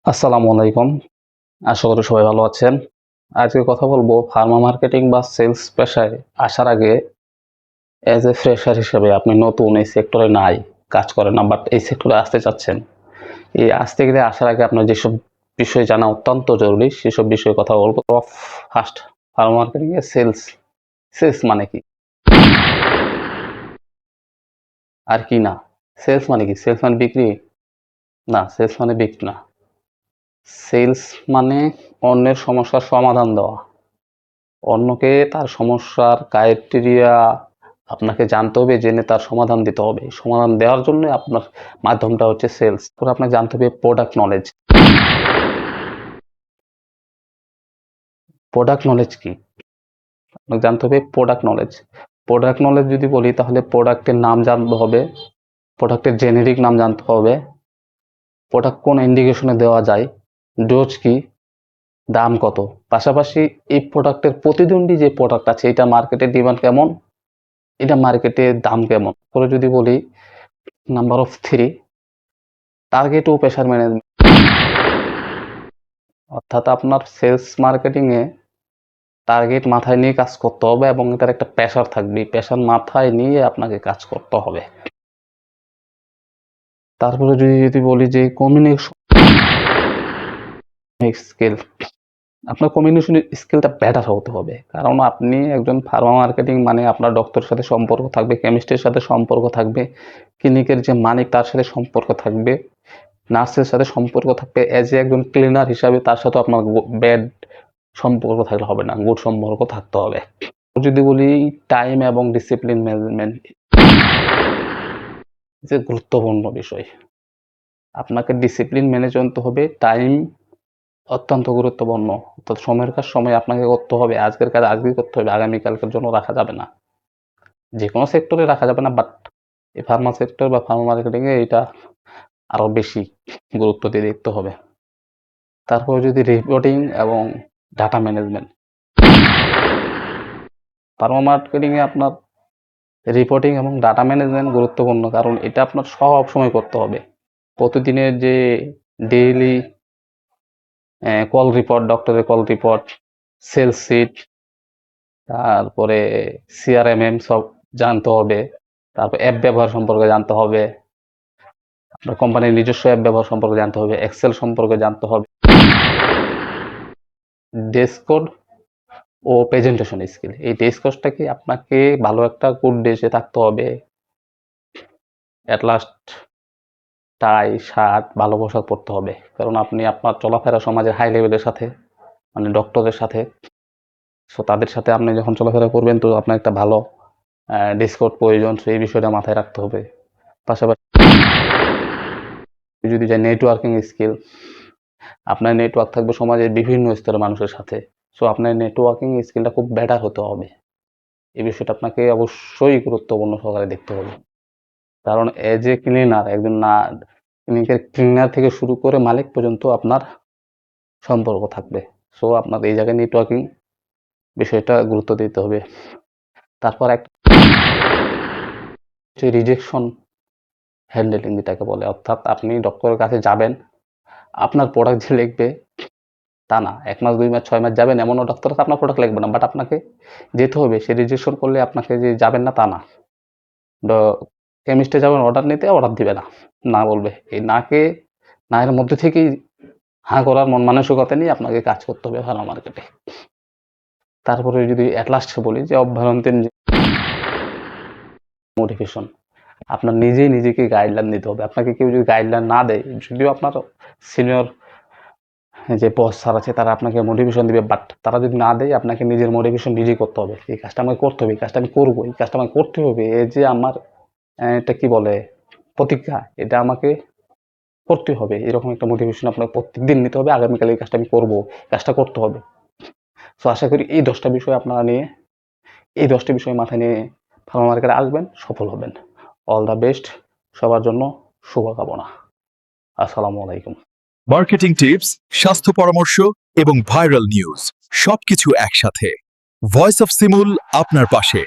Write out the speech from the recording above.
আসসালামু আলাইকুম। আশা করি সবাই ভালো আছেন। আজকে কথা বলবো ফার্মা মার্কেটিং বা সেলস পেশায় আসার আগে এজ এ ফ্রেশার হিসেবে আপনি নতুন এই সেক্টরে নাই, কাজ করেন না বাট এই সেক্টরে আসতে চাচ্ছেন। এই আসতে গেলে আসার আগে আপনার যেসব বিষয় জানা অত্যন্ত জরুরি সেসব বিষয়ে কথা বলবো। ফার্স্ট, ফার্মা মার্কেটিং এ সেলস। সেলস মানে কি? আর কি না? সেলস মানে কি? সেলস মানে বিক্রি? না, সেলস মানে বিক্রি না। সেলস মানে অন্যের সমস্যার সমাধান দেওয়া। অন্যকে তার সমস্যার ক্রাইটেরিয়া আপনাকে জানতে হবে, জেনে তার সমাধান দিতে হবে। সমাধান দেওয়ার জন্য আপনার মাধ্যমটা হচ্ছে সেলস। তারপর আপনাকে জানতে হবে প্রোডাক্ট নলেজ। প্রোডাক্ট নলেজ কি? আপনাকে জানতে হবে প্রোডাক্ট নলেজ। প্রোডাক্ট নলেজ যদি বলি তাহলে প্রোডাক্টের নাম জানতে হবে, প্রোডাক্টের জেনেরিক নাম জানতে হবে, প্রোডাক্ট কোন ইন্ডিকেশনে দেওয়া যায়, ডোজ কি, দাম কত। পাশাপাশি এই প্রোডাক্টের প্রতিদ্বন্দ্বী যে প্রোডাক্ট আছে এটা মার্কেটের ডিমান্ড কেমন, এটা মার্কেটে দাম কেমন। পরে যদি বলি নাম্বার অফ 3, টার্গেট ও প্রেশার ম্যানেজমেন্ট। অর্থাৎ আপনার সেলস মার্কেটিং এ টার্গেট মাথায় নিয়ে কাজ করতে হবে এবং এটার একটা প্রেশার থাকবে। প্রেশার মাথায় নিয়ে আপনাকে কাজ করতে হবে। তারপরে যদি বলি যে কমিউনিকেশন স্কিল, আপনার কমিউনিকেশন স্কিলটা বেটার হতে হবে। কারণ আপনি একজন ফার্মা মার্কেটিং মানে আপনার ডক্টরের সাথে সম্পর্ক থাকবে, কেমিস্টের সাথে সম্পর্ক থাকবে, ক্লিনিকের যে মালিক তার সাথে সম্পর্ক থাকবে, নার্সের সাথে সম্পর্ক থাকবে। এজ এ একজন ক্লিনার হিসাবে তার সাথে আপনার ব্যাড সম্পর্ক থাকলে হবে না, গুড সম্পর্ক থাকতে হবে। যদি বলি টাইম এবং ডিসিপ্লিন ম্যানেজমেন্ট, যে গুরুত্বপূর্ণ বিষয়। আপনাকে ডিসিপ্লিন মেনে চলতে হবে। টাইম অত্যন্ত গুরুত্বপূর্ণ। অর্থাৎ সময়ের কাজ সময় আপনাকে করতে হবে, আজকের কাজ আজকেই করতে হবে, আগামীকালকের জন্য রাখা যাবে না। যে কোনো সেক্টরে রাখা যাবে না, বাট এই ফার্মা সেক্টর বা ফার্মা মার্কেটিং এ এটা আরো বেশি গুরুত্ব দিয়ে দেখতে হবে। তারপর যদি রিপোর্টিং এবং ডাটা ম্যানেজমেন্ট, ফার্মা মার্কেটিং এ আপনার রিপোর্টিং এবং ডাটা ম্যানেজমেন্ট গুরুত্বপূর্ণ, কারণ এটা আপনার সব সময় করতে হবে। প্রতিদিনের যে ডেইলি কল রিপোর্ট, ডক্টরের কল রিপোর্ট, সেলস শিট, তারপরে সিআরএমএম সব জানতে হবে। তারপর অ্যাপ ব্যবহার সম্পর্কে জানতে হবে, আপনার কোম্পানির নিজস্ব অ্যাপ ব্যবহার সম্পর্কে জানতে হবে, এক্সেল সম্পর্কে জানতে হবে, ডেস্ক কোড ও প্রেজেন্টেশন স্কিল। এই ডেস্ক কোডটা কি আপনাকে ভালো একটা গুড ডেসে থাকতে হবে। অ্যাট লাস্ট টাই শার্ট ভালো পোশাক পরতে হবে, কারণ আপনি আপনার চলাফেরা সমাজের হাই লেভেলের সাথে মানে ডক্টরের সাথে। সো তাদের সাথে আপনি যখন চলাফেরা করবেন তো আপনার একটা ভালো ড্রেস কোড প্রয়োজন। সো এই বিষয়টা মাথায় রাখতে হবে। পাশাপাশি যদি যায় নেটওয়ার্কিং স্কিল, আপনার নেটওয়ার্ক থাকবে সমাজের বিভিন্ন স্তরের মানুষের সাথে। সো আপনার নেটওয়ার্কিং স্কিলটা খুব বেটার হতে হবে। এই বিষয়টা আপনাকে অবশ্যই গুরুত্বপূর্ণ সহকারে দেখতে হবে। কারণ এজ এ ক্লিনার, একজন না ক্লিনিকের ক্লিনার থেকে শুরু করে মালিক পর্যন্ত আপনার সম্পর্ক থাকবে। সো আপনার এই জায়গায় নেটওয়ার্কিং বিষয়টা গুরুত্ব দিতে হবে। তারপর একটা রিজেকশন হ্যান্ডেলিং যেটাকে বলে, অর্থাৎ আপনি ডক্টরের কাছে যাবেন, আপনার প্রোডাক্ট যে লিখবে তা না। ১ মাস, ২ মাস, ৬ মাস যাবেন, এমনও ডক্টর আছে আপনার প্রোডাক্ট লিখবে না। বাট আপনাকে যেতে হবে। সে রিজেকশন করলে আপনাকে যে যাবেন না তা না। ড কেমিস্টে যাবেন অর্ডার নিতে, অর্ডার দিবে না। না বলবে। এই না এর মধ্যে থেকেই হ্যাঁ করার মন মানসিকতা নিয়ে আপনাকে কাজ করতে হবে ফার্মা মার্কেটে। তারপরে যদি এট লাস্ট বলি যে অভ্যন্তরীণ যে মোটিভেশন, আপনার নিজেই নিজেকে গাইডলাইন দিতে হবে। আপনাকে কেউ যদি গাইডলাইন না দেয়, যদিও আপনার সিনিয়র যে বস স্যার আছে তারা আপনাকে মোটিভেশন দিবে, বাট তারা যদি না দেয় আপনাকে নিজের মোটিভেশন নিজেই করতে হবে। এই কাজটা আমাকে করতে হবে, এই কাজটা আমি করবো, এই কাজটা আমাকে করতে হবে। এই যে আমার এটা কি বলে প্রতিজ্ঞা, এটা আমাকে করতে হবে। এরকম একটা মোটিভেশন আপনাকে প্রত্যেকদিন নিতে হবে। আগামীকাল এই কাজটা আমি করবো, কাজটা করতে হবে। সো আশা করি এই 10টা বিষয় আপনারা নিয়ে, এই 10টি বিষয় মাথায় নিয়ে ফার্মা মার্কেটে আসবেন, সফল হবেন। অল দ্য বেস্ট সবার জন্য, শুভকামনা। আসসালামু আলাইকুম। মার্কেটিং টিপস, স্বাস্থ্য পরামর্শ এবং ভাইরাল নিউজ সবকিছু একসাথে। ভয়েস অফ সিমুল আপনার পাশে।